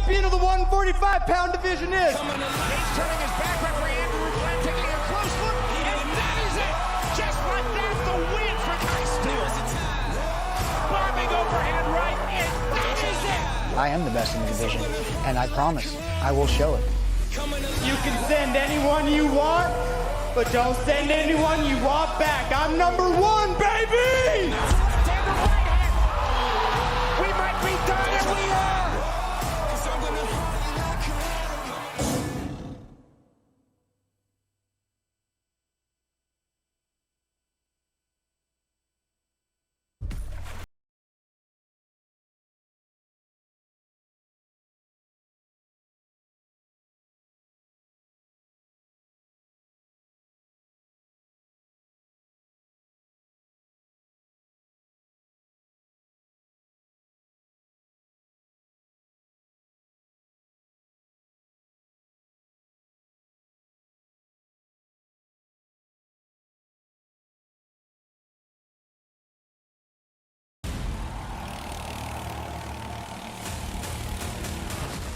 champion of the 145-pound division is... He's turning his back, referee Andrew Glenn taking a close look, and that is it! Just like that, the win for Kai Stewart. Bombing overhand right, and that is it! I am the best in the division, and I promise I will show it. You can send anyone you want, but don't send anyone you want back. I'm number one, baby! We might be done, and we are!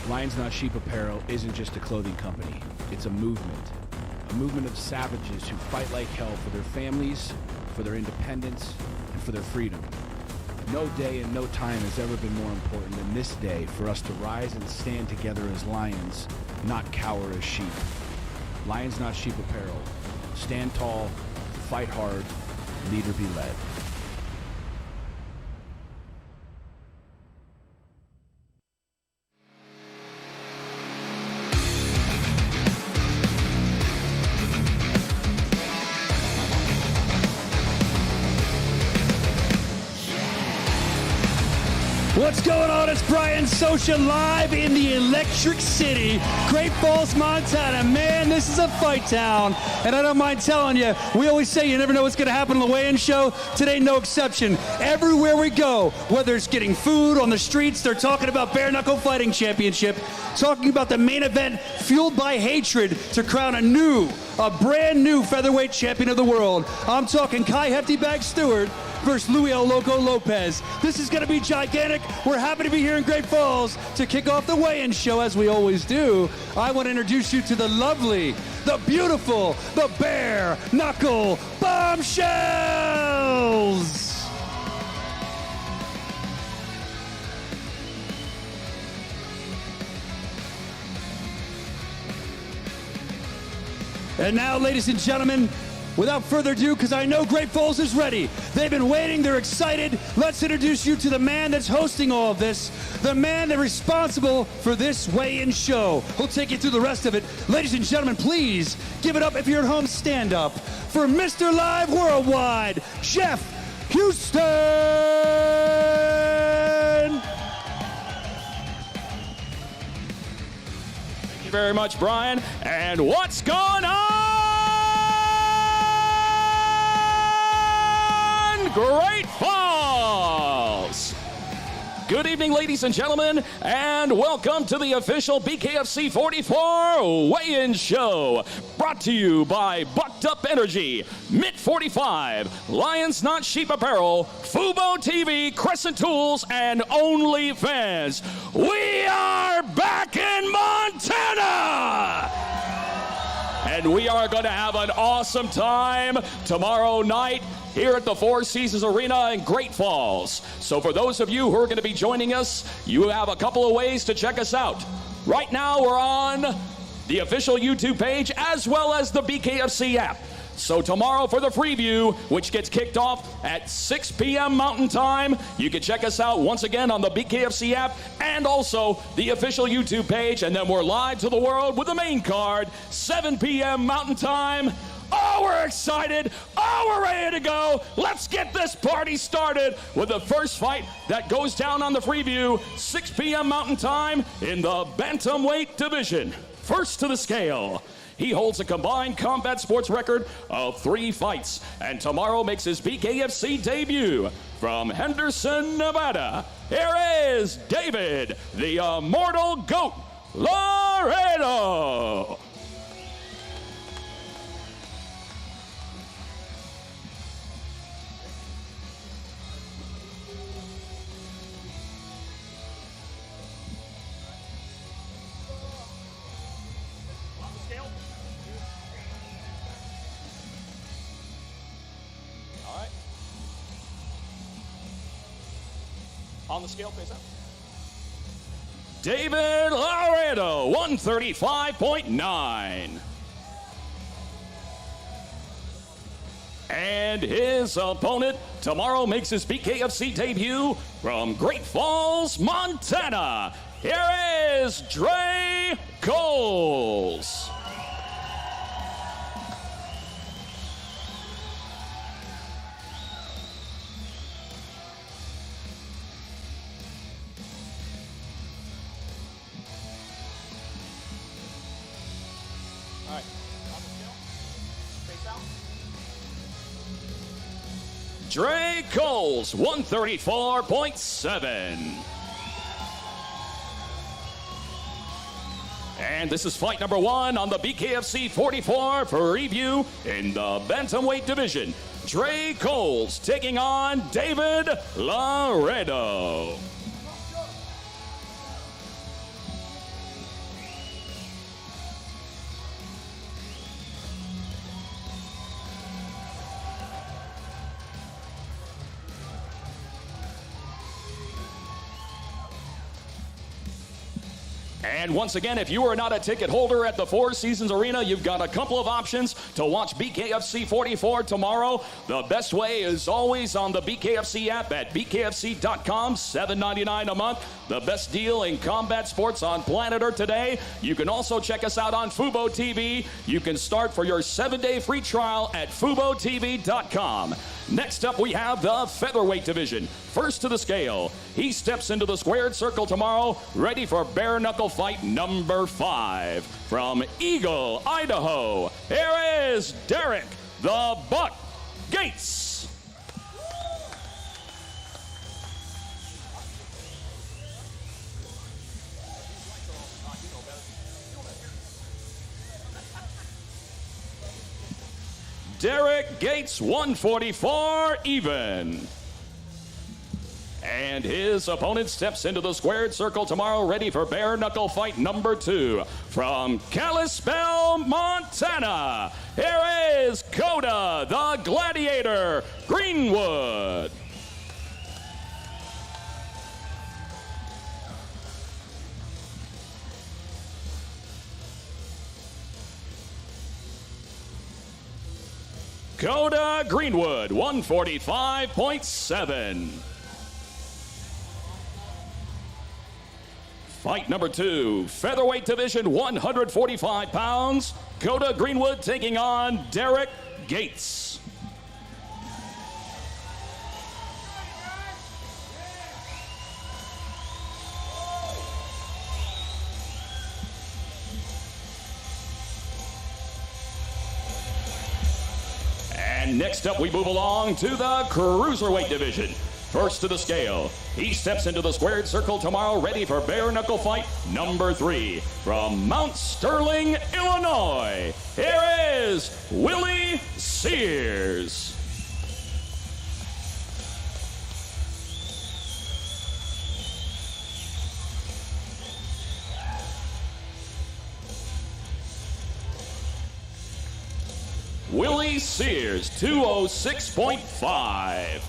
Lions Not Sheep Apparel isn't just a clothing company. It's a movement of savages who fight like hell for their families, for their independence, and for their freedom. No day and no time has ever been more important than this day for us to rise and stand together as lions, not cower as sheep. Lions Not Sheep Apparel. Stand tall, fight hard, lead or be led. What's going on? It's Brian Socha live in the Electric City, Great Falls, Montana. Man, this is a fight town, and I don't mind telling you, we always say you never know what's going to happen on the weigh-in show. Today, no exception. Everywhere we go, whether it's getting food on the streets, they're talking about Bare Knuckle Fighting Championship, talking about the main event fueled by hatred to crown a brand new featherweight champion of the world. I'm talking Kai Stewart versus Louie Lopez. This is going to be gigantic. We're happy to be here in Great Falls to kick off the weigh-in show, as we always do. I want to introduce you to the lovely, the beautiful, the Bare Knuckle Bombshells! And now, ladies and gentlemen, without further ado, because I know Great Falls is ready. They've been waiting, they're excited. Let's introduce you to the man that's hosting all of this, the man that's responsible for this weigh-in show. We'll take you through the rest of it. Ladies and gentlemen, please give it up, if you're at home, stand up, for Mr. Live Worldwide, Jeff Houston! Thank you very much, Brian. And what's going on? Great Falls! Good evening, ladies and gentlemen, and welcome to the official BKFC 44 weigh-in show. Brought to you by Bucked Up Energy, Mitt 45, Lions Not Sheep Apparel, Fubo TV, Crescent Tools, and OnlyFans. We are back in Montana! And we are going to have an awesome time tomorrow night here at the Four Seasons Arena in Great Falls. So for those of you who are going to be joining us, you have a couple of ways to check us out. Right now we're on the official YouTube page as well as the BKFC app. So tomorrow for the preview, which gets kicked off at 6 p.m. Mountain Time, you can check us out once again on the BKFC app and also the official YouTube page. And then we're live to the world with the main card, 7 p.m. Mountain Time. Oh, we're excited. Oh, we're ready to go. Let's get this party started with the first fight that goes down on the preview, 6 p.m. Mountain Time in the bantamweight division. First to the scale. He holds a combined combat sports record of 3 fights, and tomorrow makes his BKFC debut. From Henderson, Nevada, here is David, the Immortal Goat Laredo. On the scale, face out. David Laredo, 135.9. And his opponent tomorrow makes his BKFC debut from Great Falls, Montana. Here is Dre Coles. All right, on the scale, face out. Dre Coles, 134.7. And this is fight number 1 on the BKFC 44 for review in the bantamweight division. Dre Coles taking on David Laredo. And once again, if you are not a ticket holder at the Four Seasons Arena, you've got a couple of options to watch BKFC 44 tomorrow. The best way is always on the BKFC app at bkfc.com, $7.99 a month. The best deal in combat sports on planet Earth today. You can also check us out on Fubo TV. You can start for your 7-day free trial at FuboTV.com. Next up, we have the featherweight division. First to the scale, he steps into the squared circle tomorrow, ready for bare knuckle fight number 5. From Eagle, Idaho, here is Darrick the Buck Gates. Darrick Gates, 144 even. And his opponent steps into the squared circle tomorrow, ready for bare knuckle fight number 2. From Kalispell, Montana, here is Koda, the Gladiator, Greenwood. Koda Greenwood, 145.7. Fight number 2, featherweight division, 145 pounds. Koda Greenwood taking on Darrick Gates. And next up, we move along to the cruiserweight division. First to the scale, he steps into the squared circle tomorrow, ready for bare knuckle fight number 3. From Mount Sterling, Illinois, here is Willie Sears. Willie Sears, 206.5.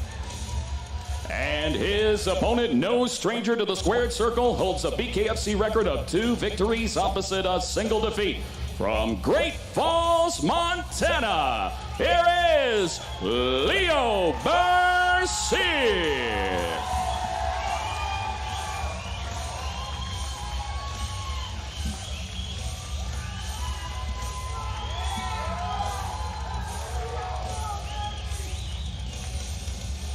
And his opponent, no stranger to the squared circle, holds a BKFC record of 2 victories opposite a single defeat. From Great Falls, Montana, here is Leo Bercier.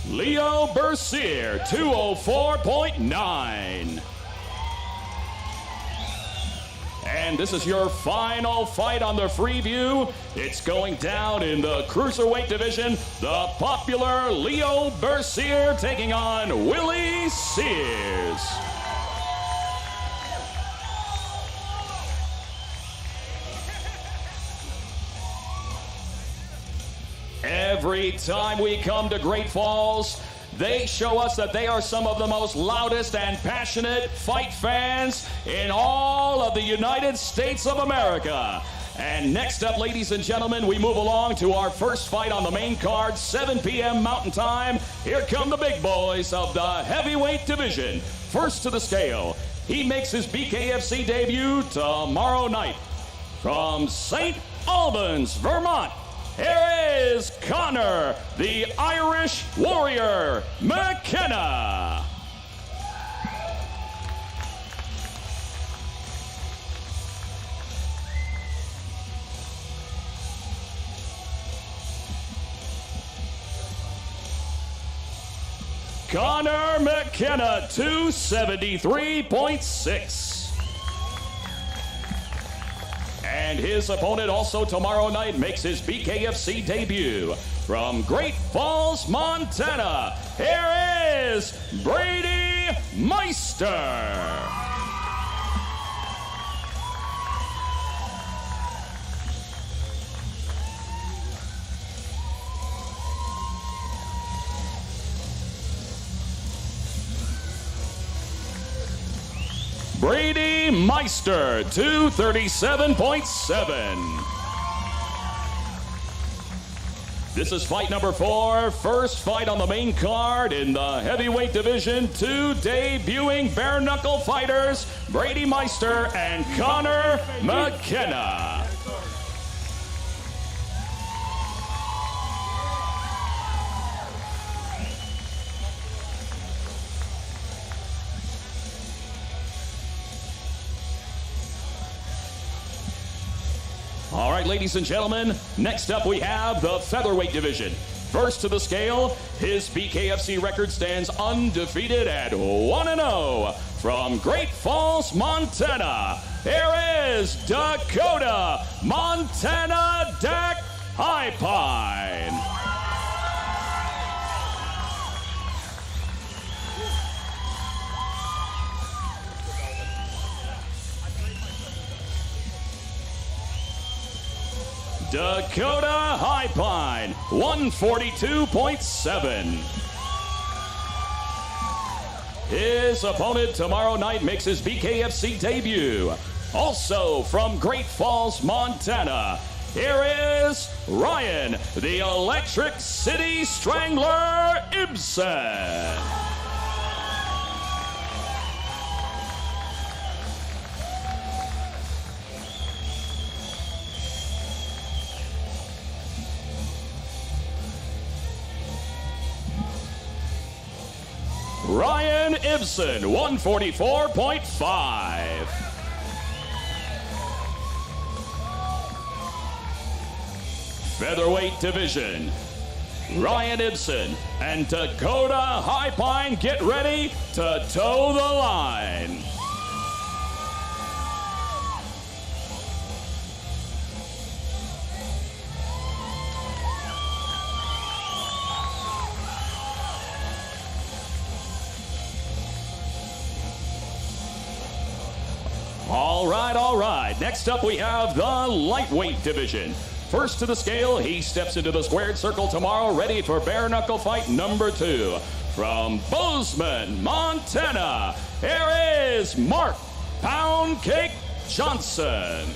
Leo Bercier, 204.9. And this is your final fight on the free view. It's going down in the cruiserweight division. The popular Leo Bercier taking on Willie Sears. Every time we come to Great Falls, they show us that they are some of the most loudest and passionate fight fans in all of the United States of America. And next up, ladies and gentlemen, we move along to our first fight on the main card, 7 p.m. Mountain Time. Here come the big boys of the heavyweight division. First to the scale, he makes his BKFC debut tomorrow night. From St. Albans, Vermont, here is Connor, the Irish Warrior, Mckenna. Connor Mckenna, 273.6. And his opponent also tomorrow night makes his BKFC debut. From Great Falls, Montana, here is Brady Meister. Brady Meister, 237.7. This is fight number 4, first fight on the main card in the heavyweight division. 2 debuting bare knuckle fighters, Brady Meister and Connor Mckenna. All right, ladies and gentlemen, next up we have the featherweight division. First to the scale, his BKFC record stands undefeated at 1-0. From Great Falls, Montana, here is Dakota Montana Dak High Pine. Dakota High Pine, 142.7. His opponent tomorrow night makes his BKFC debut. Also from Great Falls, Montana, here is Ryan, the Electric City Strangler Ibsen. Ryan Ibsen, 144.5. Featherweight division. Ryan Ibsen and Dakota High Pine get ready to toe the line. All right. Next up, we have the lightweight division. First to the scale, he steps into the squared circle tomorrow, ready for bare knuckle fight number 2. From Bozeman, Montana, here is Mark Pound Cake Johnson.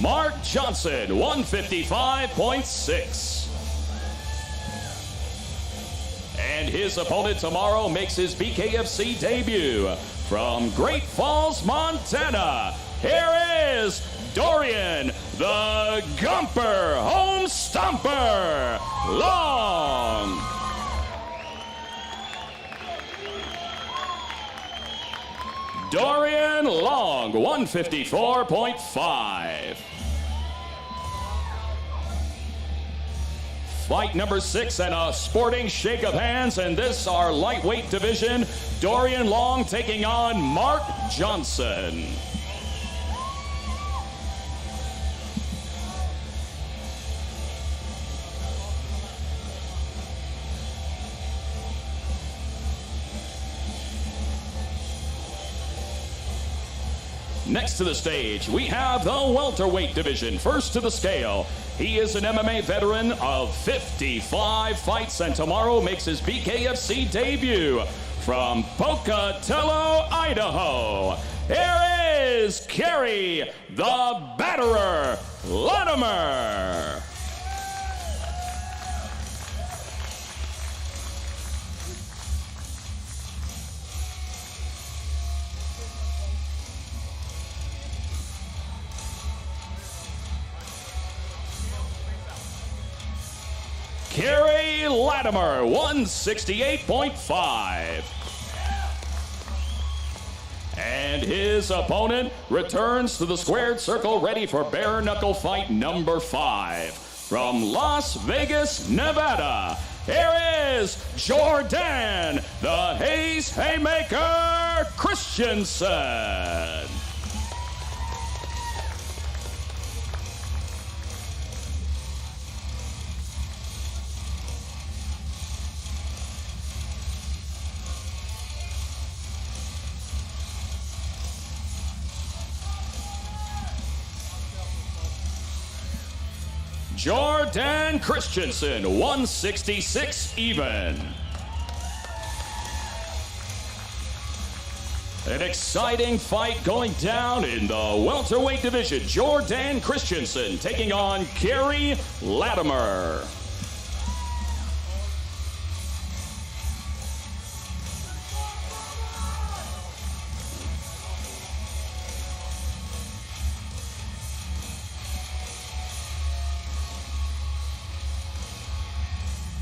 Mark Johnson, 155.6. And his opponent tomorrow makes his BKFC debut. From Great Falls, Montana, here is Dorian, the Gumper Home Stomper Long. Dorian Long, 154.5. Fight number 6 and a sporting shake of hands in this, our lightweight division. Dorian Long taking on Mark Johnson. Next to the stage, we have the welterweight division. First to the scale, He is an MMA veteran of 55 fights and tomorrow makes his BKFC debut from Pocatello, Idaho. Here is Kerry, the Batterer, Lattimer. Kerry Lattimer, 168.5. And his opponent returns to the squared circle ready for bare knuckle fight number 5. From Las Vegas, Nevada, here is Jordan, the Hayes Haymaker Christensen. Jordan Christensen, 166 even. An exciting fight going down in the welterweight division. Jordan Christensen taking on Kerry Lattimer.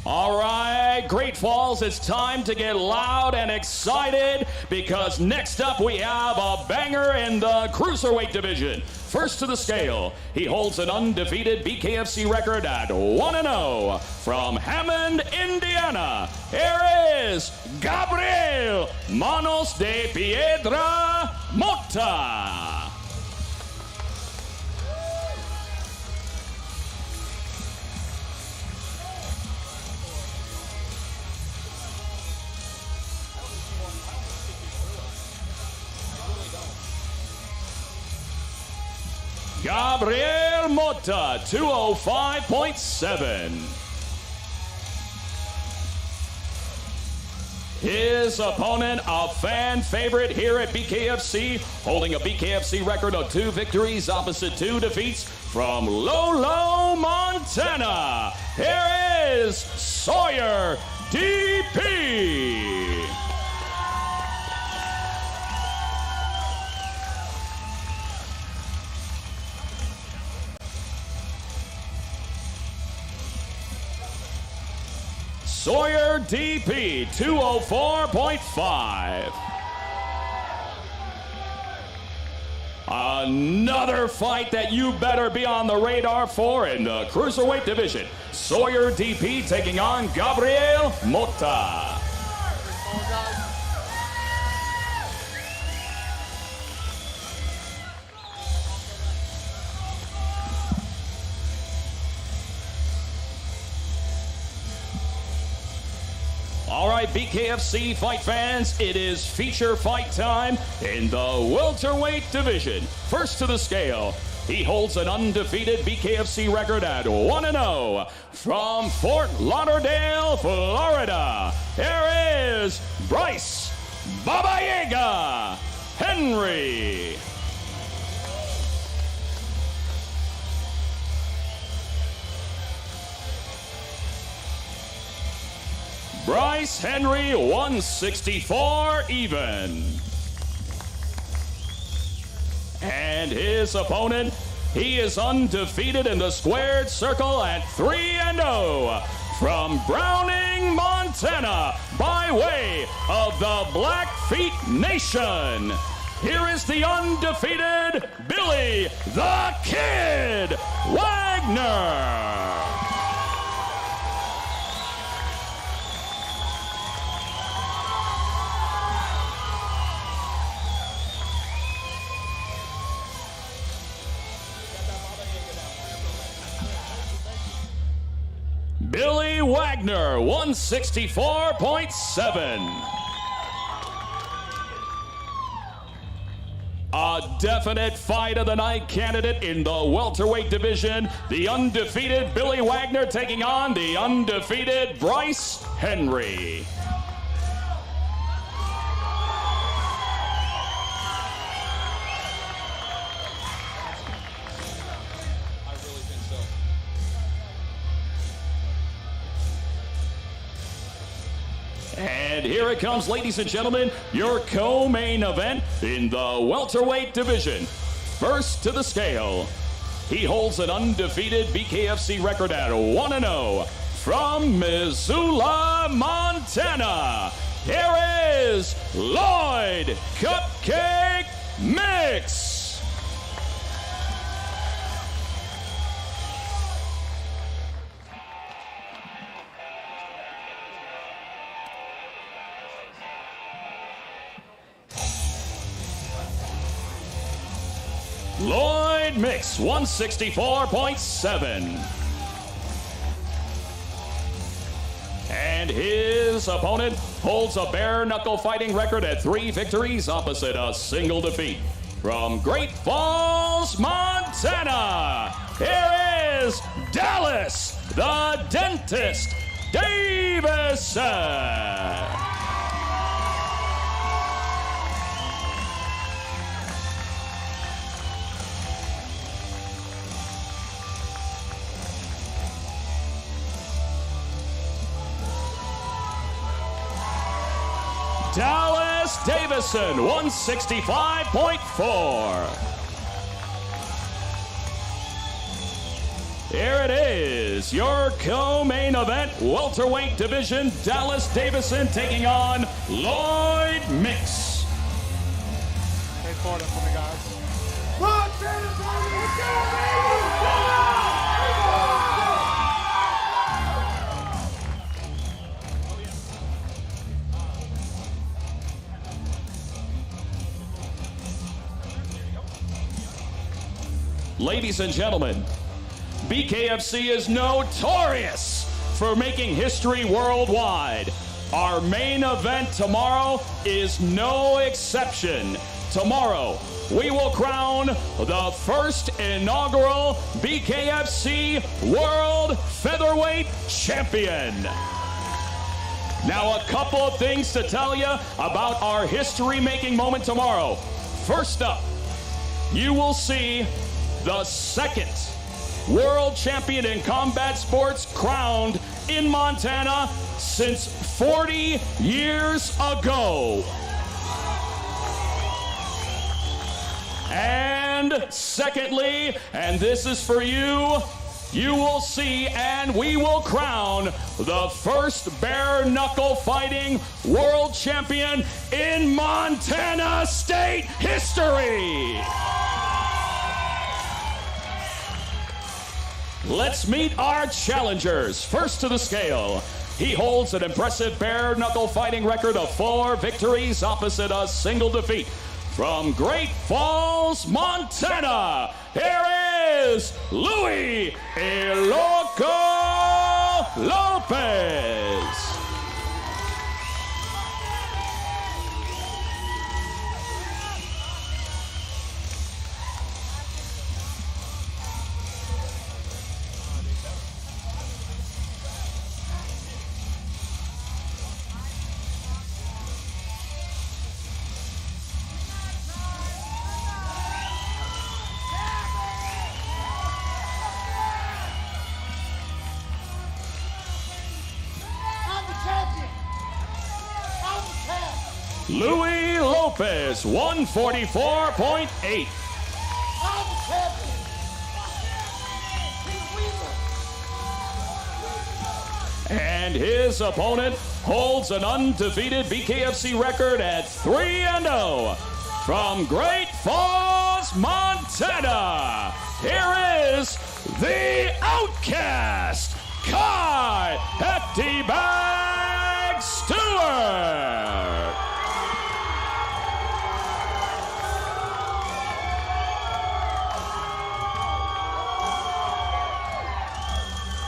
All right, Great Falls, it's time to get loud and excited because next up we have a banger in the cruiserweight division. First to the scale, he holds an undefeated BKFC record at 1-0. From Hammond, Indiana, here is Gabriel Manos de Piedra Mota. Gabriel Mota, 205.7. His opponent, a fan favorite here at BKFC, holding a BKFC record of 2 victories opposite 2 defeats from Lolo, Montana. Here is Sawyer, Depee. Sawyer Depee, 204.5. Another fight that you better be on the radar for in the cruiserweight division. Sawyer Depee taking on Gabriel Mota. All right, BKFC fight fans, it is feature fight time in the welterweight division. First to the scale, he holds an undefeated BKFC record at 1-0. From Fort Lauderdale, Florida, here is Bryce Baba Yaga Henry. Bryce Henry, 164 even. And his opponent, he is undefeated in the squared circle at 3-0. From Browning, Montana, by way of the Blackfeet Nation, here is the undefeated Billy the Kid Wagner. Billy Wagner, 164.7. a definite fight of the night candidate in the welterweight division. The undefeated Billy Wagner taking on the undefeated Bryce Henry. And here it comes, ladies and gentlemen, your co-main event in the welterweight division. First to the scale, he holds an undefeated BKFC record at 1-0 from Missoula, Montana. Here is Lloyd Cupcake Mix. Lloyd Mix, 164.7. And his opponent holds a bare knuckle fighting record at 3 victories opposite a single defeat. From Great Falls, Montana, here is Dallas, the Dentist, Davison. Dallas Davison, 165.4. Here it is, your co-main event, welterweight division, Dallas Davison taking on Lloyd Mix. Stay forward for me, guys. Ladies and gentlemen, BKFC is notorious for making history worldwide. Our main event tomorrow is no exception. Tomorrow, we will crown the first inaugural BKFC World Featherweight Champion. Now, a couple of things to tell you about our history-making moment tomorrow. First up, you will see the second world champion in combat sports crowned in Montana since 40 years ago. And secondly, and this is for you, you will see and we will crown the first bare knuckle fighting world champion in Montana state history. Let's meet our challengers. First to the scale, he holds an impressive bare knuckle fighting record of 4 victories opposite a single defeat. From Great Falls, Montana, here is Louie Lopez. Louie Lopez, 144.8. And his opponent holds an undefeated BKFC record at 3-0. From Great Falls, Montana, here is the Outcast, Kai Stewart.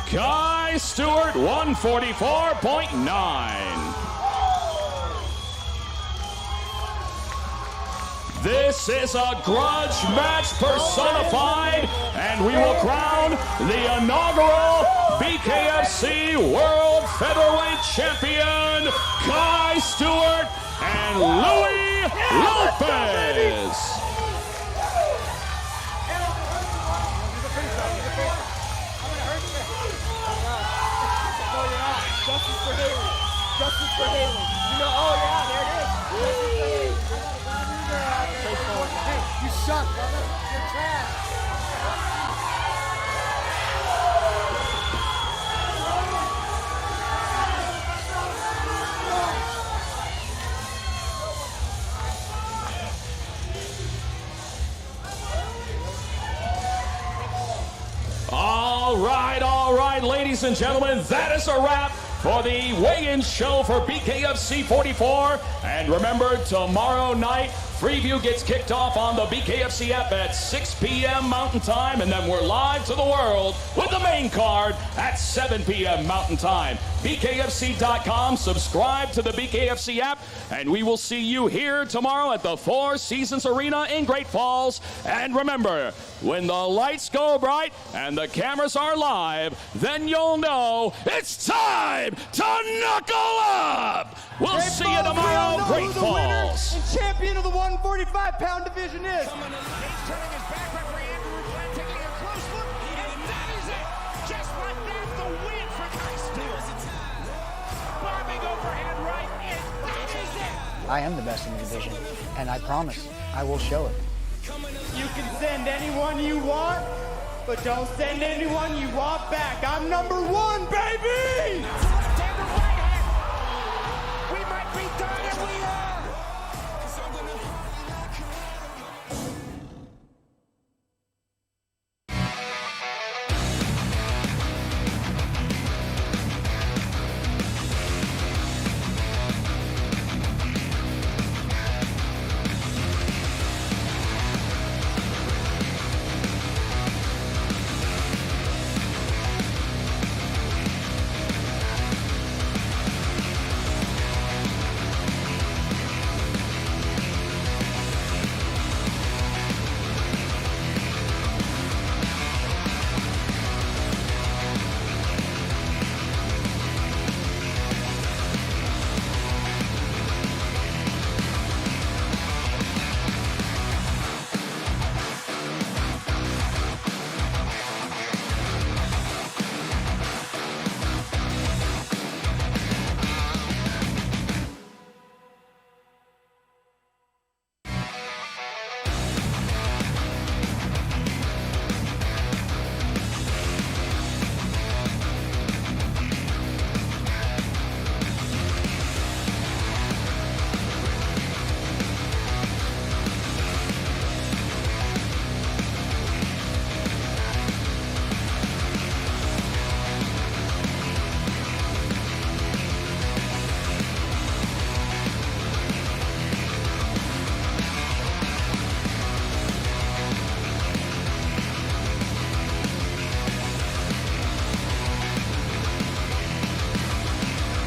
Kai Stewart, 144.9. This is a grudge match personified, and we will crown the inaugural BKFC World Featherweight Champion, Kai Stewart and Louie Lopez. Justice for Haley. Justice for Haley. You know, oh yeah, there it is. Justice for Haley. Hey, you suck, brother. You're trash. All right, ladies and gentlemen, that is a wrap for the weigh-in show for BKFC 44. And remember, tomorrow night, Freeview gets kicked off on the BKFC app at 6 p.m. Mountain Time, and then we're live to the world with the main card at 7 p.m. Mountain Time. BKFC.com, subscribe to the BKFC app, and we will see you here tomorrow at the Four Seasons Arena in Great Falls. And remember, when the lights go bright and the cameras are live, then you'll know it's time to knuckle up! We'll see you tomorrow, Great Falls! And champion of the 145-pound division is. Turning his back, referee Andrew taking a close look, and that is it! Just like that, the win for Kai Stewart. Bombing overhand right, and that is it! I am the best in the division, and I promise I will show it. You can send anyone you want, but don't send anyone you want back. I'm #1, baby!